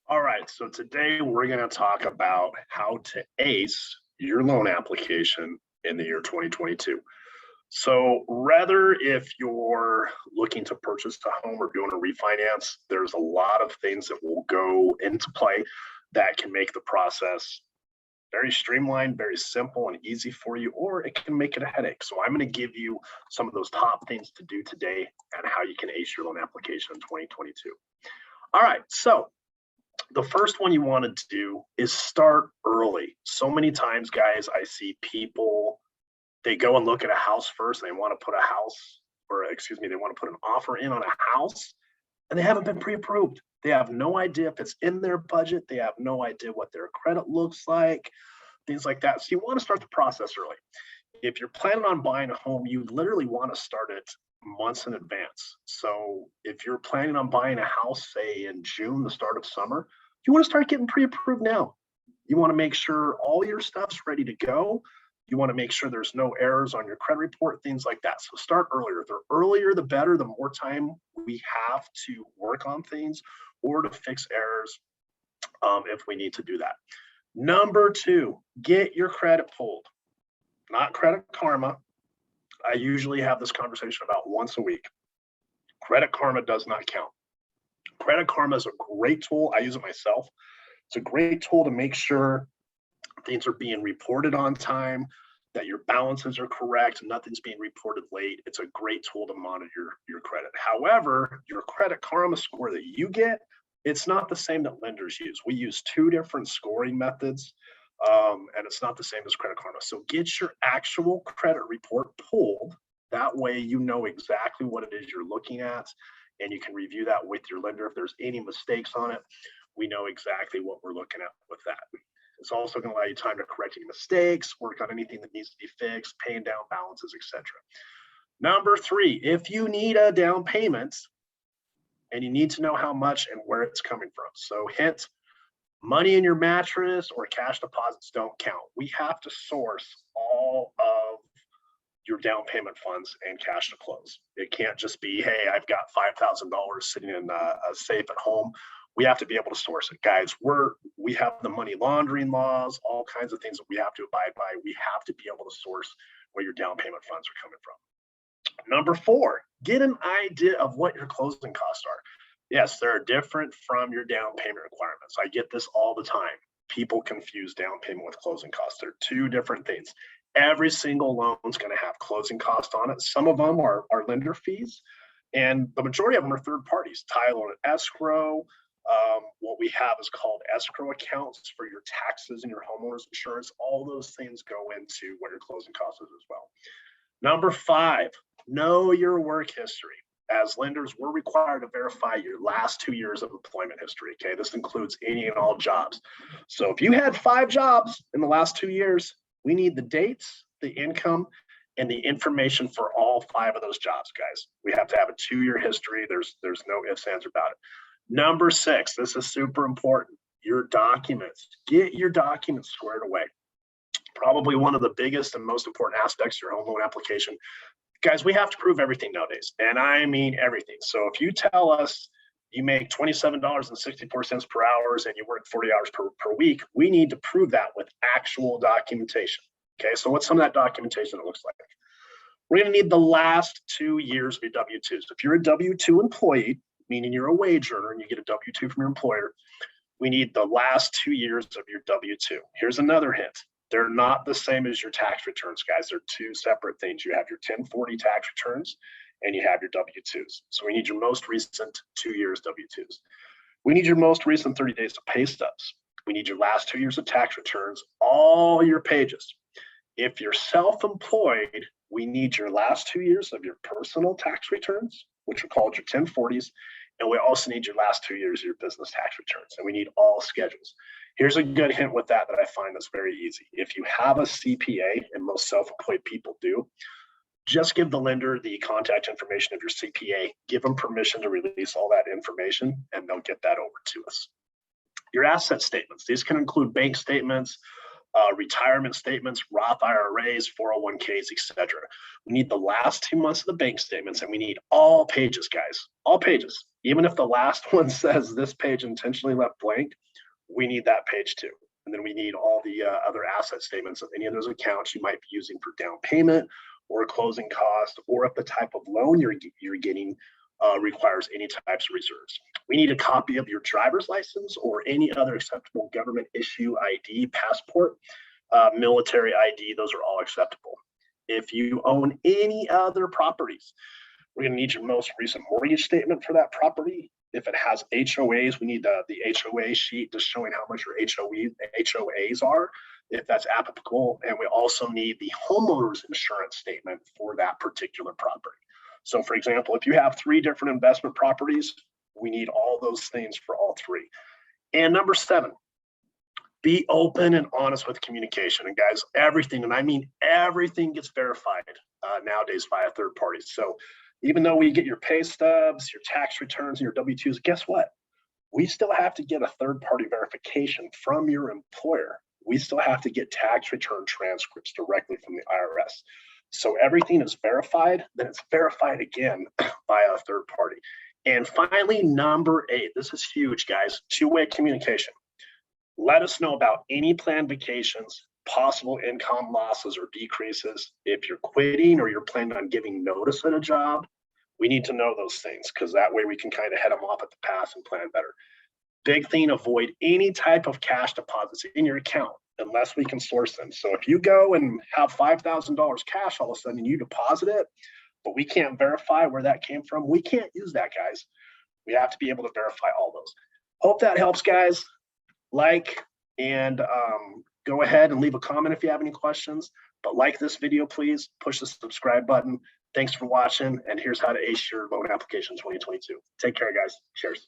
All right, so today we're going to talk about how to ace your loan application in the year 2022. So, rather if you're looking to purchase a home or doing a refinance, there's a lot of things that will go into play that can make the process very streamlined, very simple, and easy for you, or it can make it a headache. So, I'm going to give you some of those top things to do today and how you can ace your loan application in 2022. All right, so the first one you want to do is start early. So many times, guys, I see people, they go and look at a house first, and they want to put a house, or excuse me, they want to put an offer in on a house, and they haven't been pre-approved. They have no idea if it's in their budget. They have no idea what their credit looks like, things like that. So you want to start the process early. If you're planning on buying a home, you literally want to start it months in advance. So if you're planning on buying a house, say in June, the start of summer, you want to start getting pre-approved now. You want to make sure all your stuff's ready to go. You want to make sure there's no errors on your credit report, things like that. So start earlier. The earlier, the better. The more time we have to work on things or to fix errors if we need to do that. Number two, get your credit pulled, not Credit Karma. I usually have this conversation about once a week. Credit Karma does not count. Credit Karma is a great tool. I use it myself. It's a great tool to make sure things are being reported on time, that your balances are correct, nothing's being reported late. It's a great tool to monitor your credit. However, your Credit Karma score that you get, it's not the same that lenders use. We use two different scoring methods, and it's not the same as Credit Karma. So get your actual credit report pulled. That way you know exactly what it is you're looking at, and you can review that with your lender. If there's any mistakes on it, we know exactly what we're looking at with that. It's also going to allow you time to correct any mistakes, work on anything that needs to be fixed, paying down balances, etc. Number three, if you need a down payment and you need to know how much and where it's coming from. So hint, money in your mattress or cash deposits don't count. We have to source all of your down payment funds and cash to close. It can't just be, hey, I've got $5,000 sitting in a safe at home. We have to be able to source it, guys. We have the money laundering laws, all kinds of things that we have to abide by. We have to be able to source where your down payment funds are coming from. Number four, get an idea of what your closing costs are. Yes, they're different from your down payment requirements. I get this all the time. People confuse down payment with closing costs. They're two different things. Every single loan is going to have closing costs on it. Some of them are lender fees, and the majority of them are third parties, title and escrow. What we have is called escrow accounts for your taxes and your homeowner's insurance. All those things go into what your closing costs is as well. Number five, know your work history. As lenders, we're required to verify your last 2 years of employment history. Okay, this includes any and all jobs. So if you had 5 jobs in the last 2 years, we need the dates, the income, and the information for all 5 of those jobs, guys. We have to have a 2-year history. There's no ifs, ands, or about it. Number 6, this is super important. Your documents. Get your documents squared away. Probably one of the biggest and most important aspects of your home loan application. Guys, we have to prove everything nowadays, and I mean everything. So if you tell us you make $27.64 per hour and you work 40 hours per week, we need to prove that with actual documentation. Okay, so what's some of that documentation that looks like? We're going to need the last 2 years of your W-2. So if you're a W-2 employee, meaning you're a wage earner and you get a W-2 from your employer, we need the last 2 years of your W-2. Here's another hint. They're not the same as your tax returns, guys. They're two separate things. You have your 1040 tax returns and you have your W-2s. So we need your most recent 2 years W-2s. We need your most recent 30 days of pay stubs. We need your last 2 years of tax returns, all your pages. If you're self-employed, we need your last 2 years of your personal tax returns, which are called your 1040s. And we also need your last 2 years of your business tax returns. And we need all schedules. Here's a good hint with that I find that's very easy. If you have a CPA, and most self-employed people do, just give the lender the contact information of your CPA, give them permission to release all that information, and they'll get that over to us. Your asset statements, these can include bank statements, retirement statements, Roth IRAs, 401ks, etc. We need the last 2 months of the bank statements, and we need all pages, guys, all pages. Even if the last one says this page intentionally left blank, we need that page too. And then we need all the other asset statements of any of those accounts you might be using for down payment or closing cost, or if the type of loan you're getting requires any types of reserves. We need a copy of your driver's license or any other acceptable government issue ID, passport, military ID, those are all acceptable. If you own any other properties, we're going to need your most recent mortgage statement for that property. If it has HOAs, we need the HOA sheet just showing how much your HOAs are, if that's applicable. And we also need the homeowner's insurance statement for that particular property. So for example, if you have 3 different investment properties, we need all those things for all 3. And number 7, be open and honest with communication. And guys, everything, and I mean everything, gets verified nowadays via third parties. So even though we get your pay stubs, your tax returns, and your W-2s, guess what? We still have to get a third-party verification from your employer. We still have to get tax return transcripts directly from the IRS. So everything is verified, then it's verified again by a third party. And finally, number 8, this is huge, guys, 2-way communication. Let us know about any planned vacations, possible income losses or decreases. If you're quitting or you're planning on giving notice at a job, we need to know those things, because that way we can kind of head them off at the pass and plan better. Big thing, avoid any type of cash deposits in your account unless we can source them. So if you go and have $5,000 cash all of a sudden and you deposit it, but we can't verify where that came from, we can't use that, guys. We have to be able to verify all those. Hope that helps, guys. Like and go ahead and leave a comment if you have any questions. But like this video, please push the subscribe button. Thanks for watching. And here's how to ace your loan application 2022. Take care, guys. Cheers.